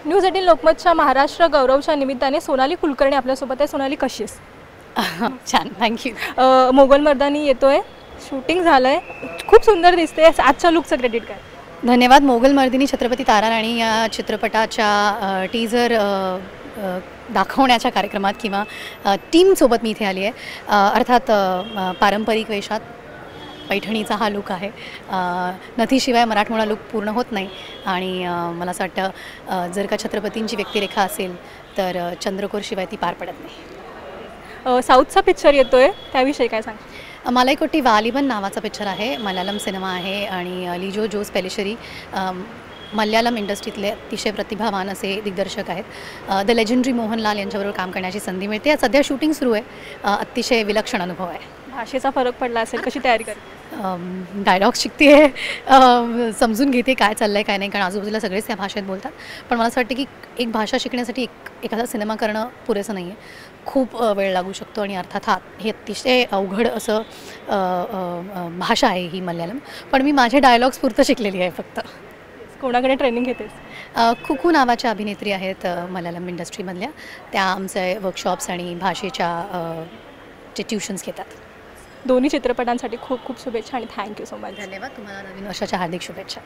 News 18 लोकमतच्या Maharashtra गौरवच्या निमित्ताने सोनाली कुलकर्णी आपल्यासोबत आहे. सोनाली, कशी आहेस? छान, थँक्यू. मोगल मर्दानी येतोय, शूटिंग झालंय, खूप सुंदर दिसते. आजच्या लुकचं क्रेडिट काय? धन्यवाद. मोगल मर्दिनी छत्रपती तारा राणी या चित्रपटाच्या टीझर दाखवण्याच्या कार्यक्रमात किंवा टीमसोबत मी इथे आली आहे. अर्थात पारंपरिक वेशात पैठणीचा हा लूक आहे. नथीशिवाय मराठमोळा लूक पूर्ण होत नाही आणि मला असं वाटतं जर का छत्रपतींची व्यक्तिरेखा असेल तर चंद्रकोरशिवाय ती पार पडत नाही. साऊथचा पिक्चर येतोय, त्याविषयी काय सांग? मलाईकोट्टी वालिबन नावाचा पिक्चर आहे. मल्याळम सिनेमा आहे आणि लिजो जोस पेलिशरी मल्याळम इंडस्ट्रीतले अतिशय प्रतिभावान असे दिग्दर्शक आहेत. द लेजेंडरी मोहनलाल यांच्याबरोबर काम करण्याची संधी मिळते. सध्या शूटिंग सुरू आहे. अतिशय विलक्षण अनुभव आहे. भाषेचा फरक पडला असेल, कशी तयारी कर? डायलॉग्स शिकते आहे, समजून घेते काय चाललं आहे काय नाही, कारण आजूबाजूला सगळेच त्या भाषेत बोलतात. पण मला असं वाटतं की एक भाषा शिकण्यासाठी एखादा सिनेमा करणं पुरेसं नाही आहे. खूप वेळ लागू शकतो आणि अर्थात हे अतिशय अवघड असं भाषा आहे ही मल्याळम. पण मी माझे डायलॉग्स पुरतं शिकलेली आहे फक्त. कोणाकडे ट्रेनिंग घेतेस? खुखू नावाच्या अभिनेत्री आहेत मल्याळम इंडस्ट्रीमधल्या. त्या आमचे वर्कशॉप्स आणि भाषेच्या जे ट्युशन्स घेतात. दोन्ही चित्रपटांसाठी खूप खूप शुभेच्छा आणि थँक्यू सो मच. धन्यवाद. तुम्हाला नवीन वर्षाच्या हार्दिक शुभेच्छा.